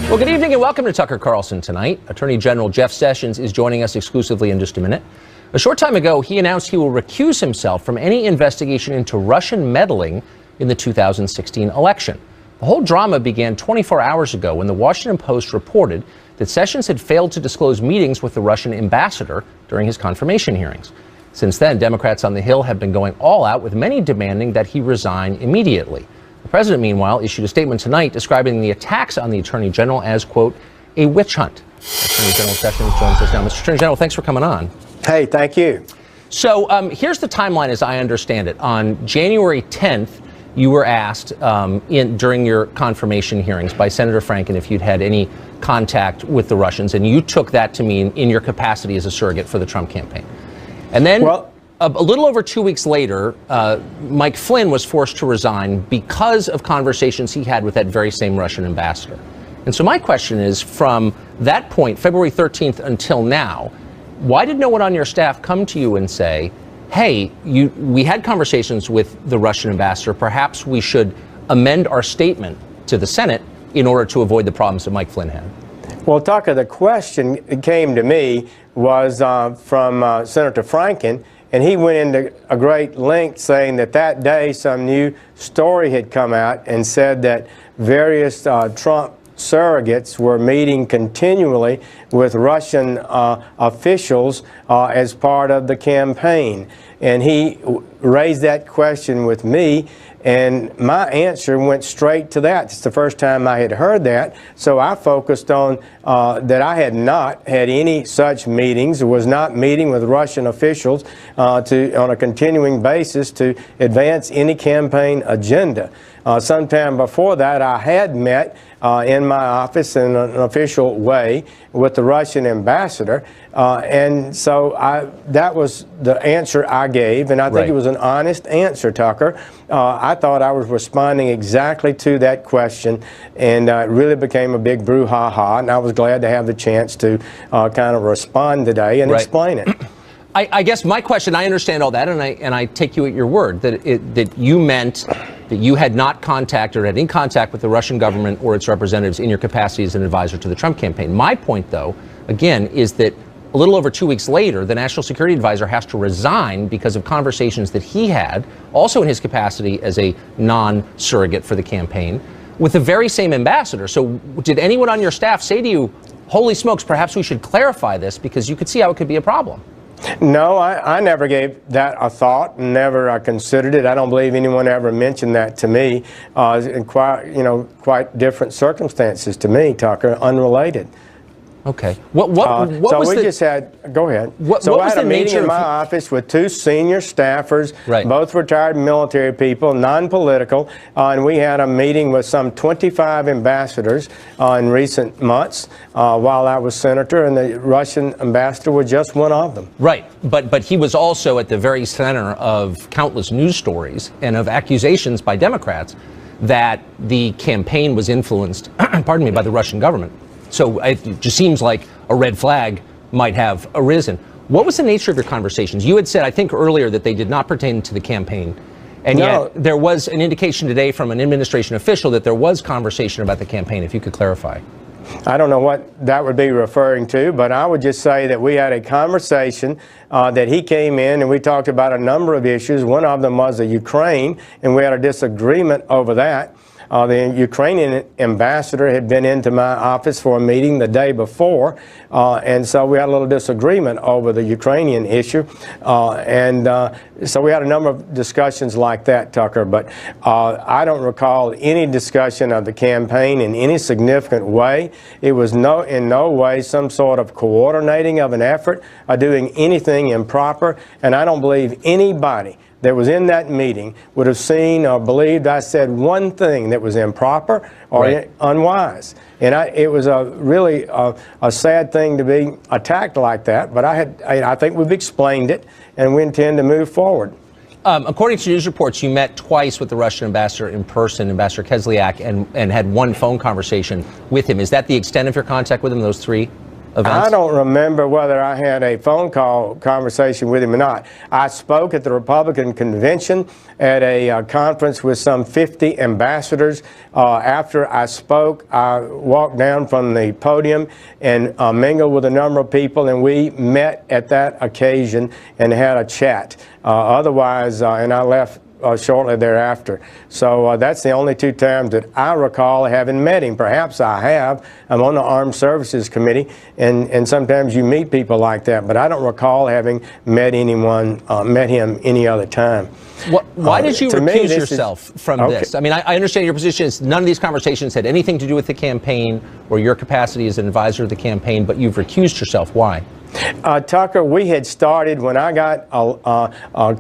Well, good evening and welcome to Tucker Carlson tonight. Attorney General Jeff Sessions is joining us exclusively in just a minute. A short time ago, he announced he will recuse himself from any investigation into Russian meddling in the 2016 election. The whole drama began 24 hours ago when the Washington Post reported that Sessions had failed to disclose meetings with the Russian ambassador during his confirmation hearings. Since then, Democrats on the Hill have been going all out, with many demanding that he resign immediately. The president, meanwhile, issued a statement tonight describing the attacks on the attorney general as, quote, a witch hunt. Attorney General Sessions joins us now. Mr. Attorney General, thanks for coming on. Hey, thank you. So here's the timeline as I understand it. On January 10th, you were asked during your confirmation hearings by Senator Franken if you'd had any contact with the Russians, and you took that to mean in your capacity as a surrogate for the Trump campaign. And then a little over 2 weeks later, Mike Flynn was forced to resign because of conversations he had with that very same Russian ambassador. And so my question is, from that point, February 13th until now, why did no one on your staff come to you and say, hey, we had conversations with the Russian ambassador, perhaps we should amend our statement to the Senate in order to avoid the problems that Mike Flynn had? Well, Tucker, the question that came to me was from Senator Franken, and he went into a great length saying that that day some new story had come out and said that various Trump surrogates were meeting continually with Russian officials as part of the campaign. And he raised that question with me, and my answer went straight to that. It's the first time I had heard that, so I focused on that I had not had any such meetings, was not meeting with Russian officials on a continuing basis to advance any campaign agenda. Sometime before that, I had met in my office in an official way with the Russian ambassador, and so that was the answer I gave, and I think it was an honest answer, Tucker. I thought I was responding exactly to that question, and it really became a big brouhaha, and I was glad to have the chance to kind of respond today and explain it. I guess my question, I understand all that, and I take you at your word that you meant that you had not contacted or had any contact with the Russian government or its representatives in your capacity as an advisor to the Trump campaign. My point, though, again, is that a little over 2 weeks later, the national security advisor has to resign because of conversations that he had, also in his capacity as a non-surrogate for the campaign, with the very same ambassador. So did anyone on your staff say to you, holy smokes, perhaps we should clarify this, because you could see how it could be a problem? No, I never gave that a thought, never considered it. I don't believe anyone ever mentioned that to me in quite different circumstances to me, Tucker, unrelated. Okay. What was the... just had... Go ahead. So I had a meeting in my office with two senior staffers, both retired military people, non-political, and we had a meeting with some 25 ambassadors in recent months while I was senator, and the Russian ambassador was just one of them. Right. But he was also at the very center of countless news stories and of accusations by Democrats that the campaign was influenced, pardon me, by the Russian government. So it just seems like a red flag might have arisen. What was the nature of your conversations? You had said, I think earlier, that they did not pertain to the campaign. And yet there was an indication today from an administration official that there was conversation about the campaign. If you could clarify. I don't know what that would be referring to, but I would just say that we had a conversation that he came in and we talked about a number of issues. One of them was the Ukraine, and we had a disagreement over that. The Ukrainian ambassador had been into my office for a meeting the day before, and so we had a little disagreement over the Ukrainian issue, so we had a number of discussions like that, Tucker, but I don't recall any discussion of the campaign in any significant way. It was in no way some sort of coordinating of an effort or doing anything improper, and I don't believe anybody that was in that meeting would have seen or believed I said one thing that was improper or unwise. And it was really a sad thing to be attacked like that, but I think we've explained it, and we intend to move forward. According to news reports, you met twice with the Russian ambassador in person, Ambassador Kislyak, and had one phone conversation with him. Is that the extent of your contact with him, those three? events? I don't remember whether I had a phone call conversation with him or not. I spoke at the Republican convention at a conference with some 50 ambassadors. After I spoke, I walked down from the podium and mingled with a number of people, and we met at that occasion and had a chat. Otherwise, and I left shortly thereafter. So that's the only two times that I recall having met him. Perhaps I have. I'm on the Armed Services Committee, and sometimes you meet people like that, but I don't recall having met anyone, met him any other time. Why did you recuse yourself from this? I mean, I understand your position is none of these conversations had anything to do with the campaign or your capacity as an advisor of the campaign, but you've recused yourself. Why? Tucker, we had started when I got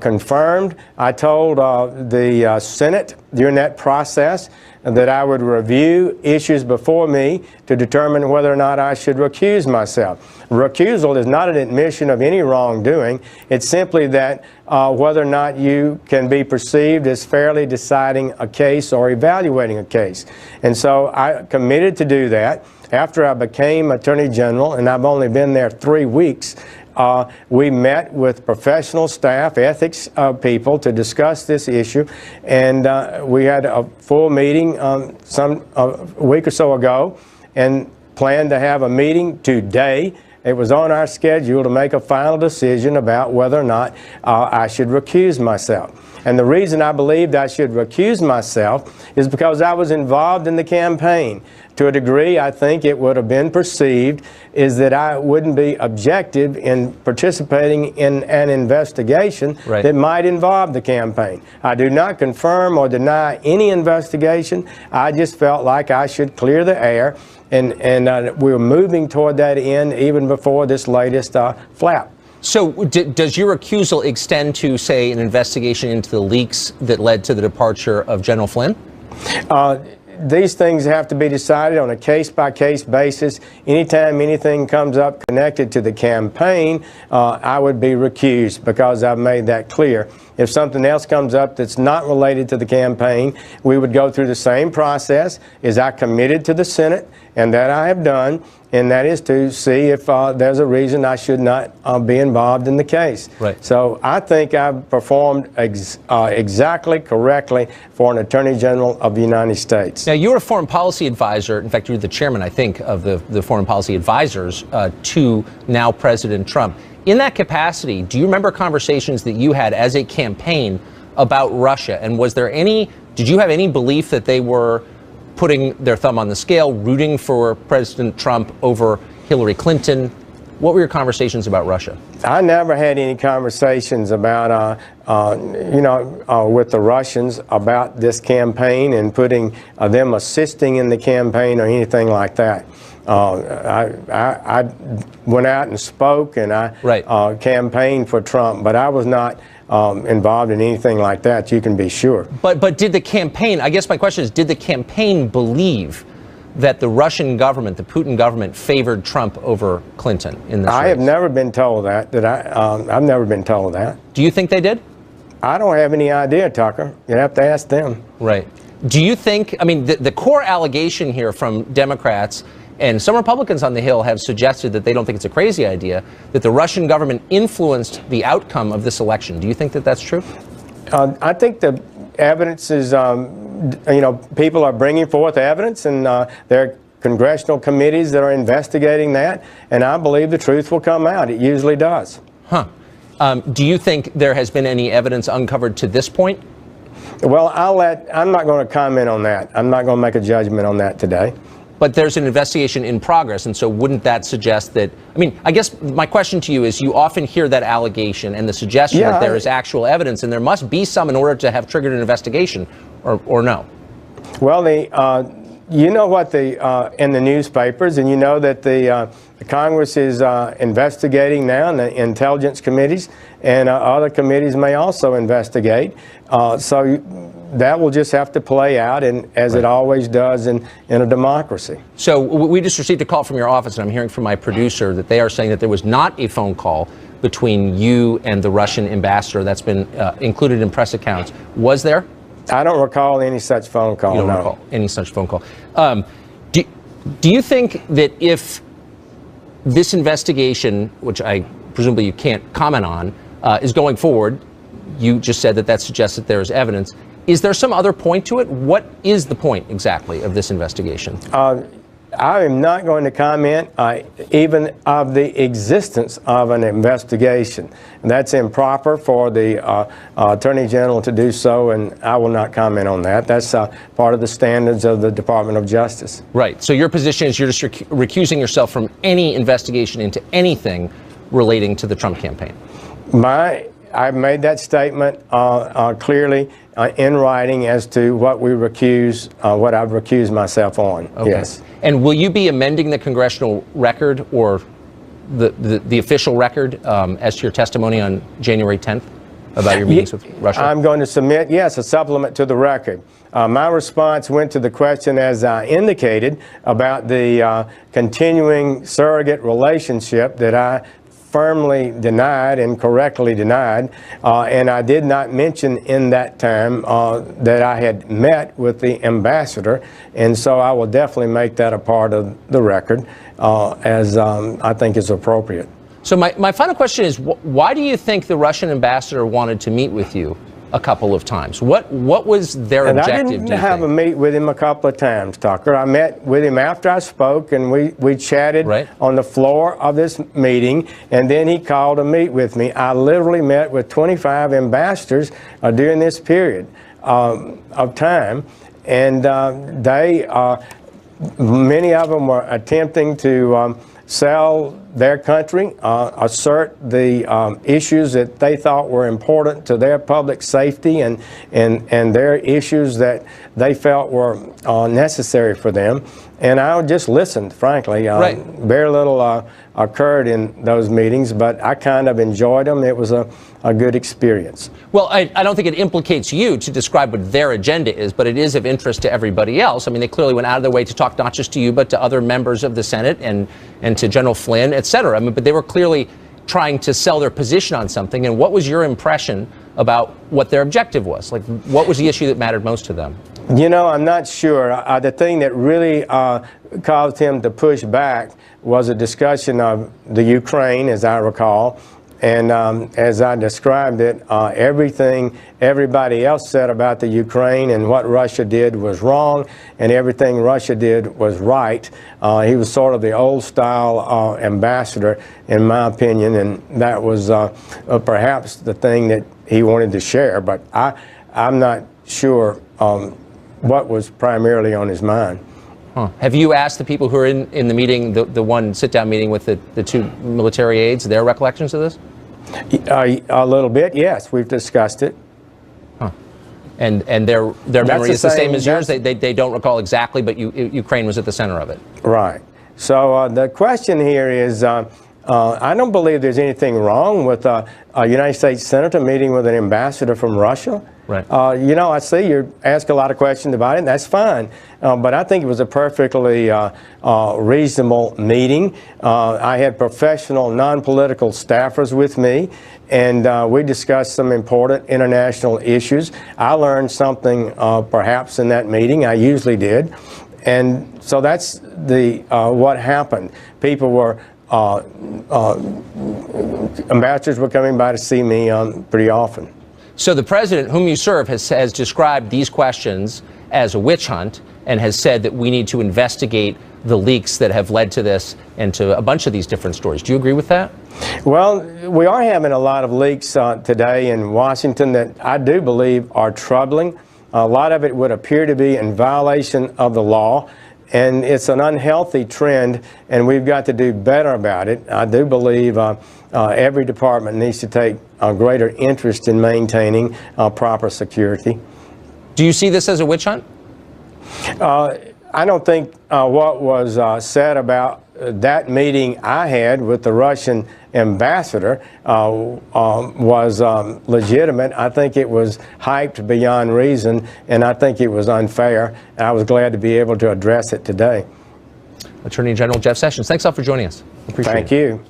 confirmed. I told the Senate during that process that I would review issues before me to determine whether or not I should recuse myself. Recusal is not an admission of any wrongdoing. It's simply that whether or not you can be perceived as fairly deciding a case or evaluating a case. And so I committed to do that. After I became Attorney General, and I've only been there 3 weeks, we met with professional staff, ethics people to discuss this issue, and we had a full meeting a week or so ago and planned to have a meeting today. It was on our schedule to make a final decision about whether or not I should recuse myself. And the reason I believed I should recuse myself is because I was involved in the campaign. To a degree, I think it would have been perceived is that I wouldn't be objective in participating in an investigation that might involve the campaign. I do not confirm or deny any investigation. I just felt like I should clear the air, and we were moving toward that end even before this latest flap. So does your recusal extend to, say, an investigation into the leaks that led to the departure of General Flynn? These things have to be decided on a case-by-case basis. Anytime anything comes up connected to the campaign, I would be recused because I've made that clear. If something else comes up that's not related to the campaign, we would go through the same process as I committed to the Senate, and that I have done, and that is to see if there's a reason I should not be involved in the case. Right. So I think I've performed exactly correctly for an Attorney General of the United States. Now, you're a foreign policy advisor. In fact, you're the chairman, I think, of the foreign policy advisors to now President Trump. In that capacity, do you remember conversations that you had as a campaign about Russia? And did you have any belief that they were putting their thumb on the scale, rooting for President Trump over Hillary Clinton? What were your conversations about Russia? I never had any conversations about, with the Russians about this campaign and putting them assisting in the campaign or anything like that. I went out and spoke, and I campaigned for Trump, but I was not involved in anything like that, you can be sure. But did the campaign, I guess my question is, did the campaign believe that the Russian government, the Putin government, favored Trump over Clinton in this race? I have never been told that. I've never been told that. Do you think they did? I don't have any idea, Tucker. You have to ask them. Right. Do you think, I mean, the core allegation here from Democrats and some Republicans on the Hill have suggested that they don't think it's a crazy idea, that the Russian government influenced the outcome of this election. Do you think that that's true? I think the evidence is, people are bringing forth evidence, and there are congressional committees that are investigating that, and I believe the truth will come out. It usually does. Huh. Do you think there has been any evidence uncovered to this point? Well, I'm not going to comment on that. I'm not going to make a judgment on that today. But there's an investigation in progress, and so wouldn't that suggest that, I mean, I guess my question to you is, you often hear that allegation and the suggestion that there is actual evidence, and there must be some in order to have triggered an investigation, or no? Well, you know what in the newspapers, and you know that the Congress is investigating now, and the intelligence committees and other committees may also investigate. So that will just have to play out, and as it always does in a democracy. So we just received a call from your office, and I'm hearing from my producer that they are saying that there was not a phone call between you and the Russian ambassador that's been included in press accounts. Was there? I don't recall any such phone call. You don't recall any such phone call. Do you think that if this investigation, which I presumably you can't comment on, is going forward. You just said that suggests that there is evidence. Is there some other point to it? What is the point exactly of this investigation? I am not going to comment even of the existence of an investigation. That's improper for the Attorney General to do so, and I will not comment on that. That's part of the standards of the Department of Justice. Right. So your position is you're just recusing yourself from any investigation into anything relating to the Trump campaign. I've made that statement clearly in writing as to what I've recused myself on. Okay. Yes. And will you be amending the congressional record or the official record as to your testimony on January 10th about your meetings with Russia? I'm going to submit, yes, a supplement to the record. My response went to the question, as I indicated, about the continuing surrogate relationship that I firmly denied and correctly denied, and I did not mention in that time that I had met with the ambassador, and so I will definitely make that a part of the record as I think is appropriate. So my final question is, why do you think the Russian ambassador wanted to meet with you a couple of times? What was their objective? I didn't have a meet with him a couple of times, Tucker. I met with him after I spoke, and we chatted on the floor of this meeting, and then he called to meet with me. I literally met with 25 ambassadors during this period of time, and many of them were attempting to sell their country, assert the issues that they thought were important to their public safety and their issues that they felt were necessary for them. And I just listened, frankly. Very little occurred in those meetings, but I kind of enjoyed them. It was a good experience. Well, I don't think it implicates you to describe what their agenda is, but it is of interest to everybody else. I mean, they clearly went out of their way to talk not just to you, but to other members of the Senate and to General Flynn, et cetera. I mean, but they were clearly trying to sell their position on something. And what was your impression about what their objective was? Like, what was the issue that mattered most to them? You know, I'm not sure. The thing that really caused him to push back was a discussion of the Ukraine, as I recall. And as I described it, everything everybody else said about the Ukraine and what Russia did was wrong, and everything Russia did was right. He was sort of the old-style ambassador, in my opinion, and that was perhaps the thing that he wanted to share. But I'm not sure what was primarily on his mind. Have you asked the people who are in the meeting, the one sit-down meeting with the two military aides, their recollections of this? A little bit, yes. We've discussed it. And their memory is the same as yours? They don't recall exactly, but Ukraine was at the center of it. Right. So the question here is, I don't believe there's anything wrong with a United States senator meeting with an ambassador from Russia. Right. You know, I see you ask a lot of questions about it, and that's fine. But I think it was a perfectly reasonable meeting. I had professional, non-political staffers with me, and we discussed some important international issues. I learned something perhaps in that meeting. I usually did. And so that's what happened. People were ambassadors were coming by to see me pretty often. So the president, whom you serve, has described these questions as a witch hunt and has said that we need to investigate the leaks that have led to this and to a bunch of these different stories. Do you agree with that? Well, we are having a lot of leaks today in Washington that I do believe are troubling. A lot of it would appear to be in violation of the law. And it's an unhealthy trend, and we've got to do better about it. I do believe every department needs to take a greater interest in maintaining proper security. Do you see this as a witch hunt? I don't think what was said about that meeting I had with the Russian ambassador was legitimate. I think it was hyped beyond reason, and I think it was unfair. And I was glad to be able to address it today. Attorney General Jeff Sessions, thanks all for joining us. Appreciate it. Thank you.